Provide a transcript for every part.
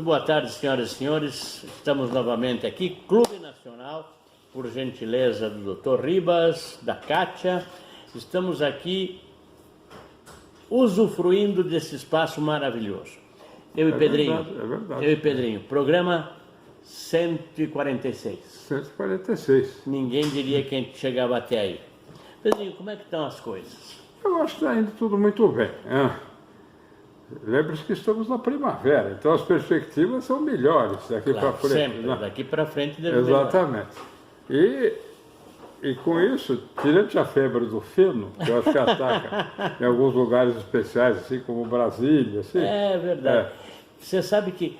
Boa tarde, senhoras e senhores. Estamos novamente aqui, Clube Nacional, por gentileza do Dr. Ribas, da Kátia. Estamos aqui usufruindo desse espaço maravilhoso. Eu e Pedrinho. Verdade, é verdade. Eu e Pedrinho. Programa 146. 146. Ninguém diria que a gente chegava até aí. Pedrinho, como é que estão as coisas? Eu acho que está indo tudo muito bem. Lembre-se que estamos na primavera, então as perspectivas são melhores daqui para frente. Sempre, né? daqui para frente deve Exatamente. E com isso, tirante a febre do feno, que eu acho que ataca em alguns lugares especiais, assim como Brasília. Assim, É verdade. Você sabe que,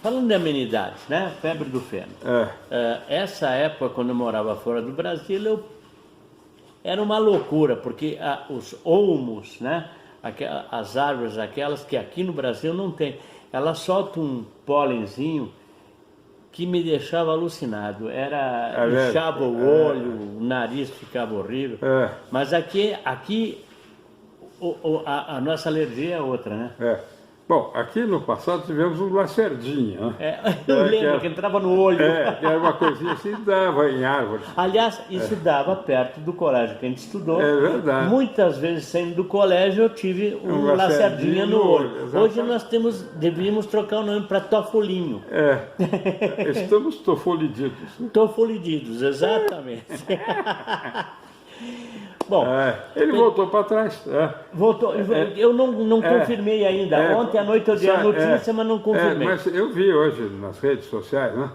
falando de amenidades, né? Febre do feno. Essa época, quando eu morava fora do Brasil, era uma loucura, porque os olmos, né? As árvores, aquelas que aqui no Brasil não tem, elas soltam um pólenzinho que me deixava alucinado. Inchava o olho, o nariz ficava horrível. Mas aqui a nossa alergia é outra, né? Bom, aqui no passado tivemos um lacerdinha, né? Eu lembro que entrava no olho. Que era uma coisinha assim, dava em árvores. Aliás, isso dava perto do colégio que a gente estudou. É verdade. Muitas vezes, saindo do colégio, eu tive um lacerdinha no olho. Hoje nós deveríamos trocar o nome para tofolinho. Estamos tofolididos. Tofolididos, exatamente. Bom, ele voltou para trás. Voltou. Eu não confirmei ainda. Ontem à noite eu dei a notícia, mas não confirmei. Mas eu vi hoje nas redes sociais, né?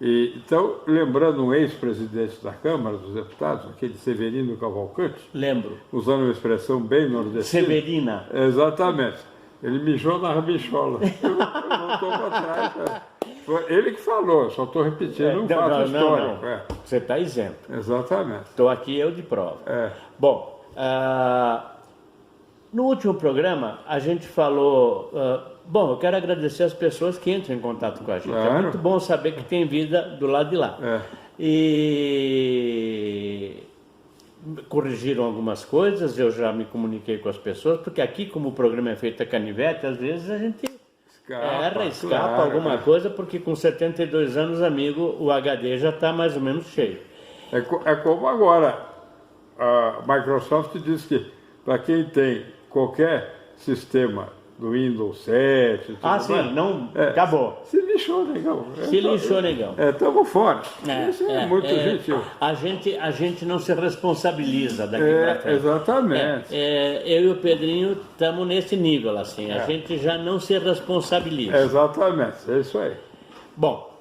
Então, lembrando um ex-presidente da Câmara dos Deputados, aquele Severino Cavalcante. Lembro. Usando uma expressão bem nordestina. Severina. Exatamente. Ele mijou na rabichola. Voltou para trás. Foi ele que falou, só estou repetindo um fato histórico. Não. Você está isento. Exatamente. Estou aqui eu de prova. Bom, no último programa a gente falou... bom, eu quero agradecer as pessoas que entram em contato com a gente. Claro. É muito bom saber que tem vida do lado de lá. E corrigiram algumas coisas, eu já me comuniquei com as pessoas, porque aqui, como o programa é feito a canivete, às vezes a gente... escapa alguma coisa, porque com 72 anos, amigo, o HD já está mais ou menos cheio. É como agora, a Microsoft diz que para quem tem qualquer sistema do Windows 7... acabou. Se lixou, negão. Negão. Estamos fora. Isso é muito gentil. A gente não se responsabiliza daqui para frente. Exatamente. Eu e o Pedrinho estamos nesse nível, assim. A gente já não se responsabiliza. Exatamente, é isso aí. Bom,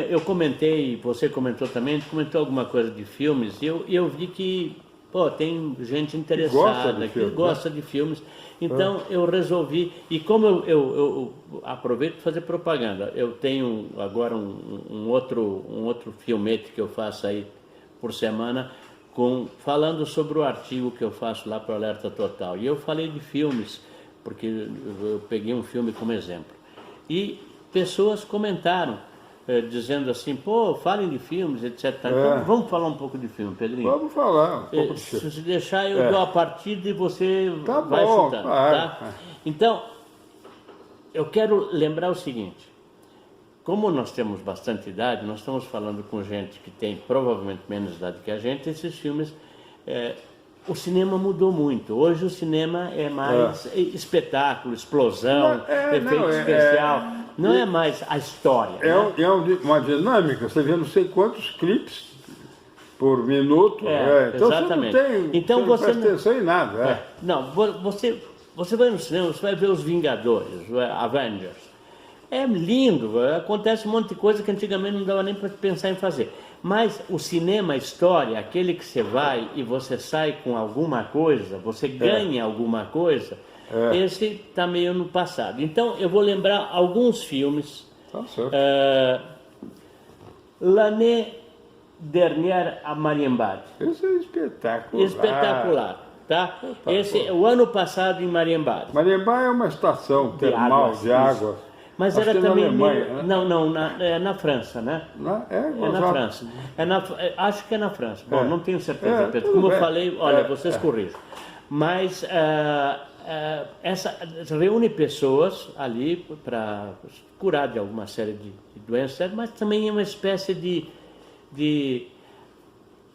eu comentei, você comentou também, a gente comentou alguma coisa de filmes, e eu vi que tem gente interessada, que gosta de filmes. Então eu resolvi, e como eu aproveito para fazer propaganda, eu tenho agora um outro filmete que eu faço aí por semana, falando sobre o artigo que eu faço lá para o Alerta Total. E eu falei de filmes, porque eu peguei um filme como exemplo. E pessoas comentaram, dizendo assim, falem de filmes, etc. Então vamos falar um pouco de filme, Pedrinho? Vamos falar um pouco de filme. Se deixar, eu dou a partida e você vai chutando. Claro. Tá? Então, eu quero lembrar o seguinte, como nós temos bastante idade, nós estamos falando com gente que tem provavelmente menos idade que a gente, esses filmes, o cinema mudou muito. Hoje o cinema é mais espetáculo, explosão, efeito especial. Não é mais a história. É uma dinâmica, você vê não sei quantos clipes por minuto. Então exatamente. Você não presta atenção em nada. Não, você vai no cinema, você vai ver os Vingadores, os Avengers. É lindo, acontece um monte de coisa que antigamente não dava nem para pensar em fazer. Mas o cinema, a história, aquele que você vai e você sai com alguma coisa, você ganha alguma coisa, esse está meio no passado. Então eu vou lembrar alguns filmes. L'année dernière à Mariembad. Esse é espetacular. Espetacular. Tá? O ano passado em Mariembad. Mariembad é uma estação termal de água. Mas acho era também... Alemanha, né? Na França, né? Na França. Acho que é na França. Bom, não tenho certeza, Pedro. Como eu falei, olha, vocês corrijam. Mas essa reúne pessoas ali para curar de alguma série de doenças, mas também é uma espécie de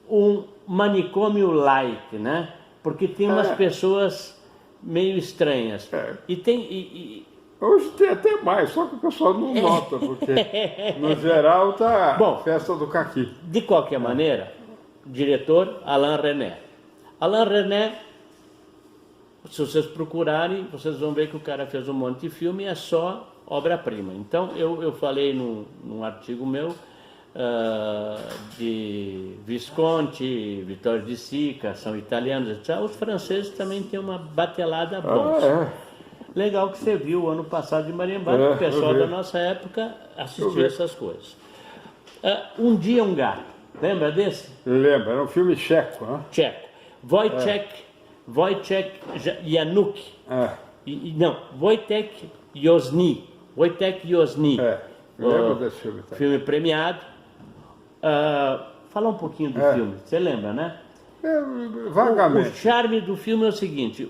um manicômio-like, né? Porque tem umas pessoas meio estranhas. Hoje tem até mais, só que o pessoal não nota, porque no geral tá festa do caqui. De qualquer maneira, diretor Alain Resnais. Alain Resnais, se vocês procurarem, vocês vão ver que o cara fez um monte de filme e é só obra-prima. Então, eu falei num artigo meu de Visconti, Vittorio de Sica, são italianos, etc. Os franceses também têm uma batelada boa. Legal que você viu o ano passado de Mariembá, que o pessoal da nossa época assistiu essas coisas. Um Dia um Gato, lembra desse? Lembra, era um filme tcheco, né? Tcheco. Wojciech Januk. Não, Wojciech Josny. Lembro desse filme. Tá? Filme premiado. Fala um pouquinho do filme, você lembra, né? Vagamente. O charme do filme é o seguinte,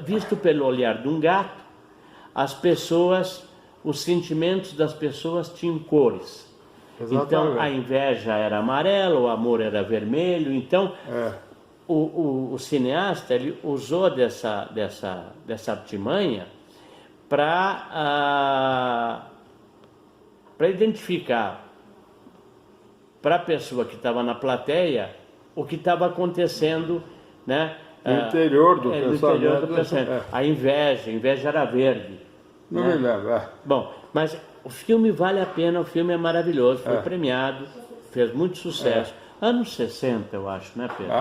visto pelo olhar de um gato, as pessoas, os sentimentos das pessoas tinham cores. Exatamente. Então a inveja era amarela, o amor era vermelho, então o cineasta ele usou dessa artimanha para identificar para a pessoa que estava na plateia o que estava acontecendo, né? No interior do pensamento. A inveja era verde. Não me lembro. Bom, mas o filme vale a pena, o filme é maravilhoso, foi premiado, fez muito sucesso. Anos 60, eu acho, né, Pedro?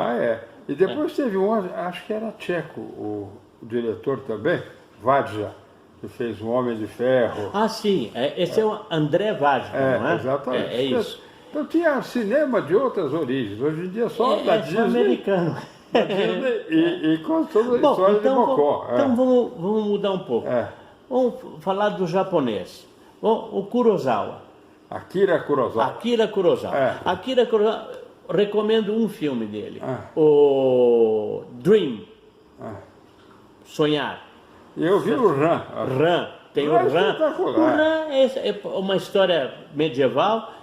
E depois teve um, acho que era tcheco, o diretor também, Vajda, que fez Um Homem de Ferro. Sim, esse é o André Vajda, não é? Exatamente. É isso. Então tinha cinema de outras origens, hoje em dia só da Disney. Americano. Da Disney e com toda a história de Mocó. Então vamos mudar um pouco. Vamos falar do japonês. O Kurosawa. Akira Kurosawa. Akira Kurosawa, recomendo um filme dele. O Dream. Sonhar. Eu vi o Ran. Tem o Ran. O Ran é uma história medieval,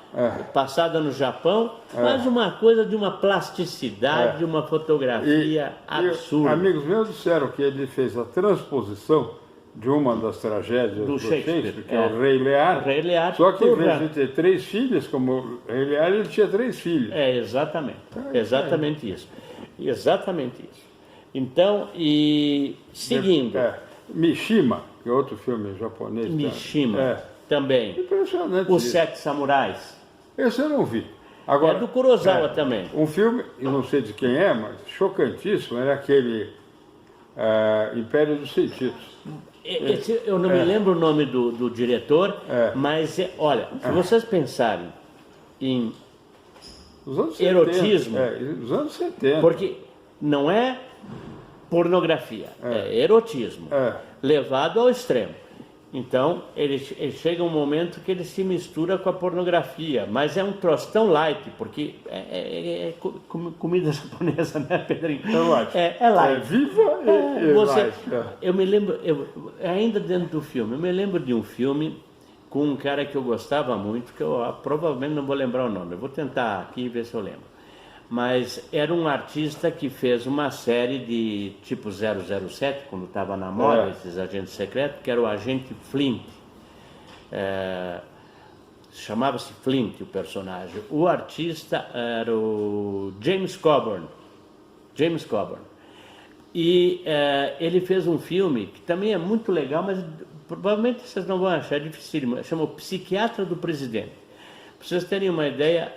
passada no Japão, mas uma coisa de uma plasticidade, de uma fotografia absurda. Amigos meus disseram que ele fez a transposição de uma das tragédias do Shakespeare, que é o Rei Lear, só que em vez de ter 3 filhos, como o Rei Lear, ele tinha 3 filhos. Exatamente isso. Então, seguindo... Mishima, que é outro filme japonês. Mishima, também. Impressionante. Os 7 Samurais. Esse eu não vi. Agora, é do Kurosawa também. Um filme, eu não sei de quem é, mas chocantíssimo, era aquele Império dos Sentidos. Eu não me lembro o nome do diretor, mas, olha, se vocês pensarem em erotismo... Os anos 70. Porque não é pornografia, é erotismo, levado ao extremo. Então, ele chega um momento que ele se mistura com a pornografia, mas é um troço tão light, porque é comida japonesa, né, Pedrinho? É light. É viva e light. Eu me lembro, ainda dentro do filme, eu me lembro de um filme com um cara que eu gostava muito, que eu provavelmente não vou lembrar o nome, eu vou tentar aqui ver se eu lembro. Mas era um artista que fez uma série de tipo 007, quando estava na moda, esses agentes secretos, que era o agente Flint. Chamava-se Flint o personagem. O artista era o James Coburn. E ele fez um filme que também é muito legal, mas provavelmente vocês não vão achar, é dificílimo. Chama O Psiquiatra do Presidente. Para vocês terem uma ideia,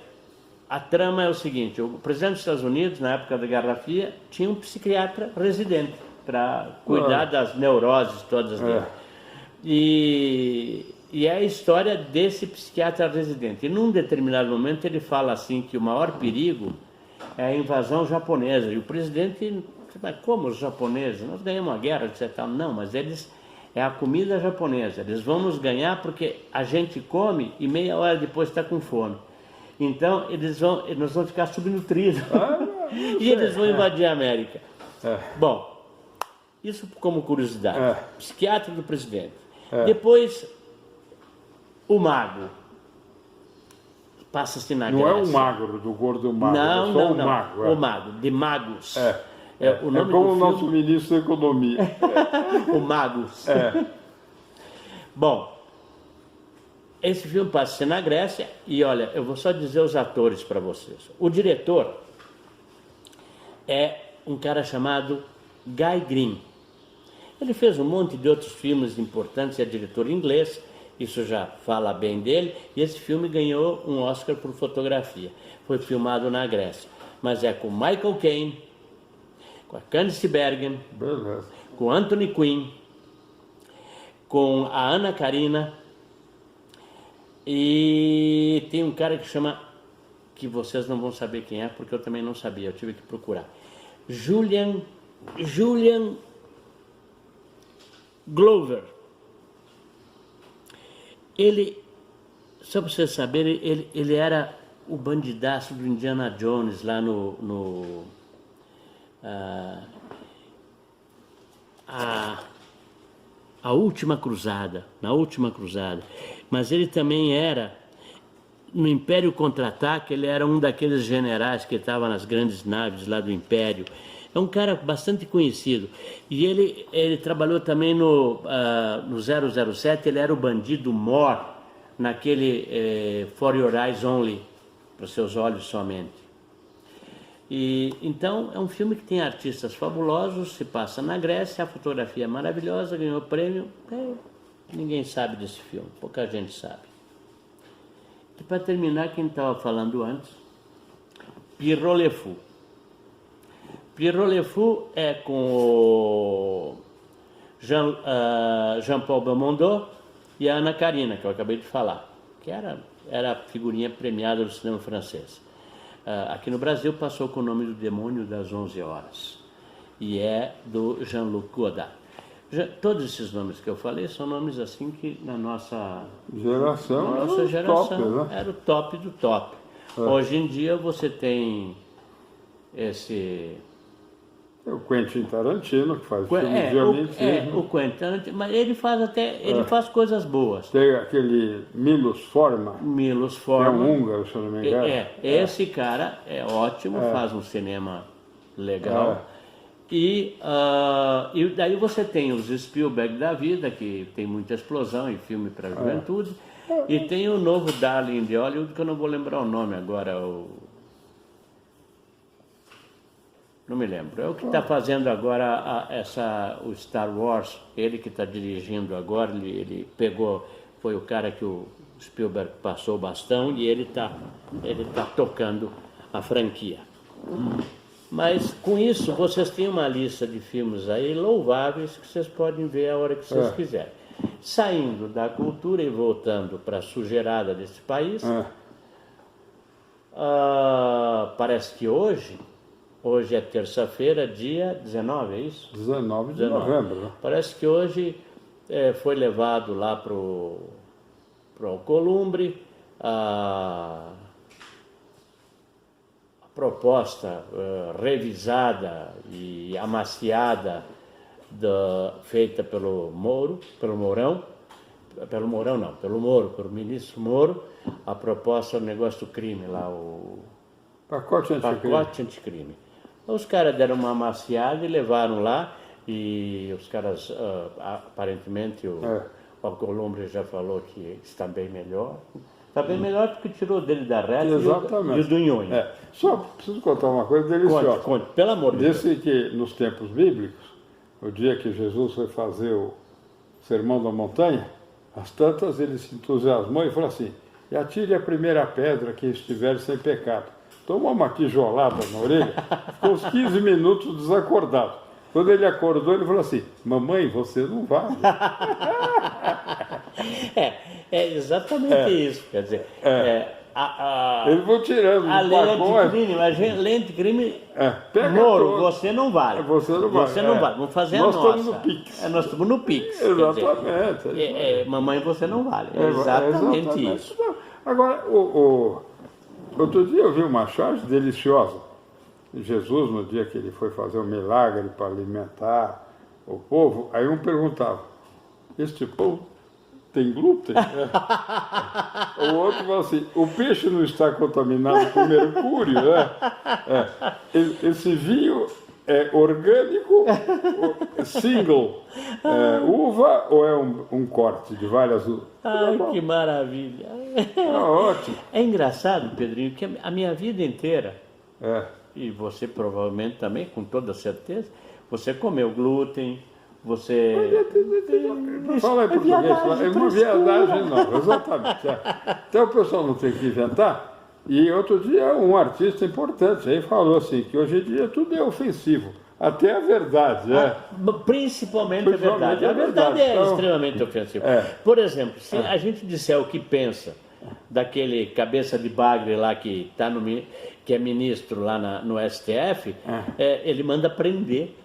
a trama é o seguinte: o presidente dos Estados Unidos, na época da Guerra Fria, tinha um psiquiatra residente para cuidar das neuroses todas dele. E é a história desse psiquiatra residente. E num determinado momento ele fala assim que o maior perigo é a invasão japonesa. E o presidente, mas como os japoneses? Nós ganhamos a guerra, etc. Não, mas eles... É a comida japonesa. Eles vão nos ganhar porque a gente come e meia hora depois está com fome. Então, nós vamos ficar subnutridos. E eles vão invadir a América. Bom, Isso como curiosidade. Psiquiatra do presidente. Depois, o mago. Passa-se na Grécia. Não é o magro, do gordo magro. Não, não. Mago, o mago, de magos. O nome como o nosso ministro da Economia. O Magos. Bom, esse filme passa-se na Grécia e, olha, eu vou só dizer os atores para vocês. O diretor é um cara chamado Guy Green. Ele fez um monte de outros filmes importantes, é diretor inglês, isso já fala bem dele, e esse filme ganhou um Oscar por fotografia. Foi filmado na Grécia, mas é com Michael Caine, com a Candice Bergen, com Anthony Quinn, com a Ana Karina, e tem um cara que chama, que vocês não vão saber quem é, porque eu também não sabia, eu tive que procurar. Julian Glover. Ele, só para vocês saberem, ele era o bandidaço do Indiana Jones lá a Última Cruzada, na Última Cruzada. Mas ele também era, no Império Contra-Ataque, ele era um daqueles generais que estava nas grandes naves lá do Império. É um cara bastante conhecido. E ele trabalhou também no 007, ele era o bandido Mor, naquele For Your Eyes Only, para seus olhos somente. E, então, é um filme que tem artistas fabulosos, se passa na Grécia, a fotografia é maravilhosa, ganhou prêmio. Ninguém sabe desse filme, pouca gente sabe. E para terminar, quem estava falando antes, Pierrot Le Fou. Pierrot Le Fou é com o Jean-Paul Belmondo e a Ana Karina, que eu acabei de falar, que era a figurinha premiada do cinema francês. Aqui no Brasil passou com o nome do Demônio das 11 Horas e é do Jean-Luc Godard. Todos esses nomes que eu falei são nomes assim que na nossa geração, top, né? Era o top do top. Hoje em dia você tem esse... O Quentin Tarantino, que faz filmes violentos. O Quentin Tarantino, mas ele faz coisas boas. Tem aquele Milos Forman. É um húngaro, se eu não me engano. Esse cara é ótimo, faz um cinema legal. E daí você tem os Spielberg da vida, que tem muita explosão e filme para a juventude. E tem o novo Darling de Hollywood, que eu não vou lembrar o nome agora, não me lembro. É o que está fazendo agora o Star Wars, ele que está dirigindo agora, ele pegou, foi o cara que o Spielberg passou o bastão e ele tá tocando a franquia. Mas com isso vocês têm uma lista de filmes aí louváveis que vocês podem ver a hora que vocês quiserem. Saindo da cultura e voltando para a sujeirada desse país, parece que hoje é terça-feira, dia 19, é isso? 19 de novembro. Né? Parece que hoje foi levado lá para o Alcolumbre a proposta revisada e amaciada feita pelo Moro, pelo ministro Moro, a proposta do negócio do crime lá, o pacote anticrime. Os caras deram uma amaciada e levaram lá, e os caras, aparentemente, o Alcolumbre já falou que está bem melhor. Está bem melhor porque tirou dele da reta e o do Nhonho. Só preciso contar uma coisa deliciosa. Conte, pelo amor de Deus. Disse que nos tempos bíblicos, o dia que Jesus foi fazer o Sermão da Montanha, às tantas ele se entusiasmou e falou assim: e atire a primeira pedra que estiver sem pecado. Tomou uma tijolada na orelha, ficou uns 15 minutos desacordado. Quando ele acordou, ele falou assim: mamãe, você não vale. É exatamente isso. Quer dizer, eles vão tirando a lei anticrime, Moro, você não vale. Você não vale. Vamos fazer nós a nossa. Estamos no Pix. Nós estamos no Pix. Exatamente. Mamãe, você não vale. Exatamente isso. Agora, outro dia eu vi uma charge deliciosa. Jesus, no dia que ele foi fazer um milagre para alimentar o povo, aí um perguntava, este pão tem glúten? O outro falou assim, o peixe não está contaminado com mercúrio, né? Esse vinho é orgânico, single, uva ou é um corte de várias uvas? Ai, que maravilha! Ótimo. É engraçado, Pedrinho, que a minha vida inteira, e você provavelmente também, com toda certeza, você comeu glúten, você... Fala em português, é uma viadagem não, exatamente. Então o pessoal não tem que inventar. E outro dia um artista importante aí falou assim, que hoje em dia tudo é ofensivo, até a verdade. Principalmente a verdade. A verdade é então, extremamente ofensiva. Por exemplo, se a gente disser o que pensa daquele cabeça de bagre lá que é ministro lá no STF, ele manda prender.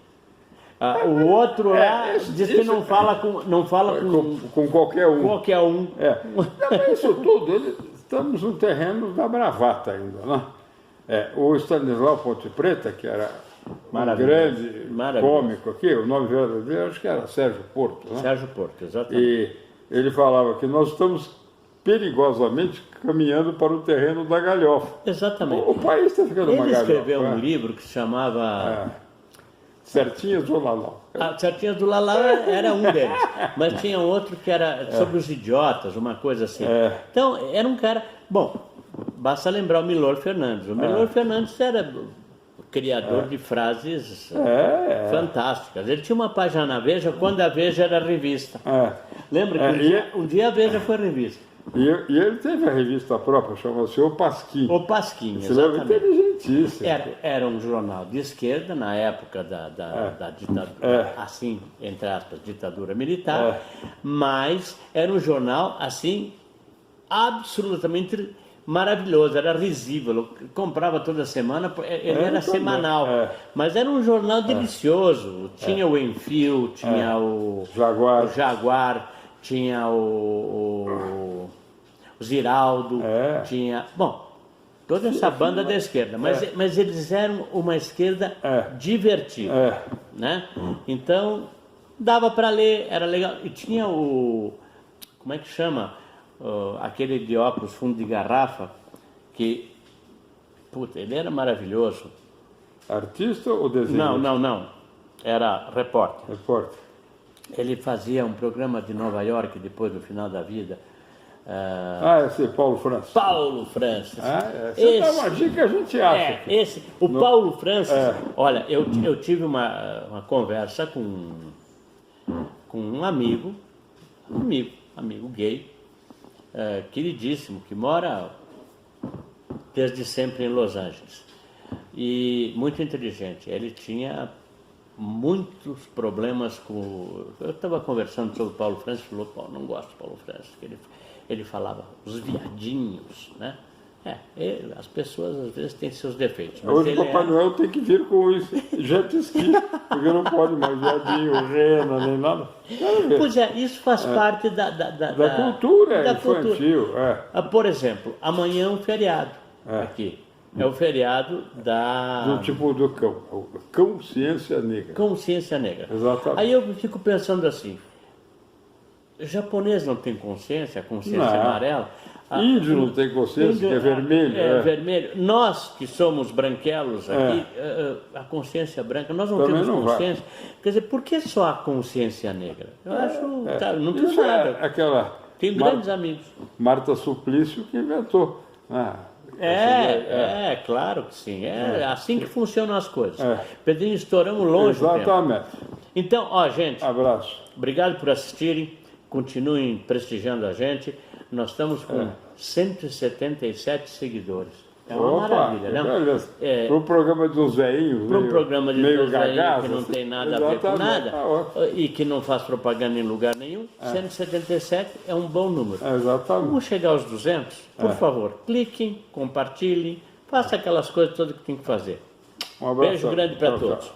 O outro lá diz que não fala com qualquer um. Qualquer um. Não, isso tudo, estamos no terreno da bravata ainda, né? O Stanislau Ponte Preta, que era um grande cômico aqui, o nome verdadeiro acho que era Sérgio Porto, né? Sérgio Porto, exatamente. E ele falava que nós estamos perigosamente caminhando para o terreno da galhofa. Exatamente. O país está ficando uma galhofa. Ele escreveu um livro que se chamava... Certinhas do Lalau. Certinhas do Lalau era um deles, mas tinha outro que era sobre os idiotas, uma coisa assim. Então, era um cara... Bom, basta lembrar o Milor Fernandes. O Milor Fernandes era o criador de frases fantásticas. Ele tinha uma página na Veja, quando a Veja era revista. Lembra que um dia a Veja foi revista. E ele teve a revista própria, chamava-se O Pasquim. O Pasquim, exatamente. Inteligentíssimo. Era um jornal de esquerda, na época da ditadura, assim, entre aspas, ditadura militar, mas era um jornal, assim, absolutamente maravilhoso, era risível, eu comprava toda semana, ele era semanal, mas era um jornal delicioso, tinha o Enfio, tinha o Jaguar, tinha o Ziraldo, tinha... Bom, toda essa banda da esquerda, mas eles eram uma esquerda divertida, né? Então, dava para ler, era legal. E tinha como é que chama? Aquele de óculos fundo de garrafa, que, puta, ele era maravilhoso. Artista ou desenhista? Não. Era repórter. Repórter. Ele fazia um programa de Nova York depois do final da vida. Esse é Paulo Francis. Paulo Francis. Você dá uma dica que a gente acha. Paulo Francis, olha, eu tive uma conversa com um amigo gay, queridíssimo, que mora desde sempre em Los Angeles. E muito inteligente. Ele tinha muitos problemas com... Eu estava conversando sobre o Paulo Francis, falou, não gosto do Paulo Francis, ele falava os viadinhos, né? As pessoas às vezes têm seus defeitos. Mas hoje o Papai Noel tem que vir com isso, jet ski, porque não pode mais viadinho, rena, nem nada. Pois isso faz parte da cultura infantil. Por exemplo, amanhã é um feriado aqui. É o feriado do tipo do cão, Consciência Negra. Consciência Negra. Exatamente. Aí eu fico pensando assim, o japonês não tem consciência, a consciência amarela. Índio não tem consciência, que é vermelho. É vermelho. Nós que somos branquelos aqui, a consciência branca, nós não temos consciência. Quer dizer, por que só a consciência negra? Eu acho, não tem nada. Tenho grandes amigos. Marta Suplício que inventou. Claro que sim. É assim que funcionam as coisas. Pedrinho, estouramos longe. Exatamente. Então, gente. Abraço. Obrigado por assistirem. Continuem prestigiando a gente. Nós estamos com 177 seguidores. É uma maravilha, né? Para um programa dos veinhos. Para um programa de dos veinhos que não tem nada a ver com nada e que não faz propaganda em lugar nenhum, 177 é um bom número. Exatamente. Vamos chegar aos 200? Por favor, cliquem, compartilhem, façam aquelas coisas todas que tem que fazer. Um abraço. Beijo grande para todos.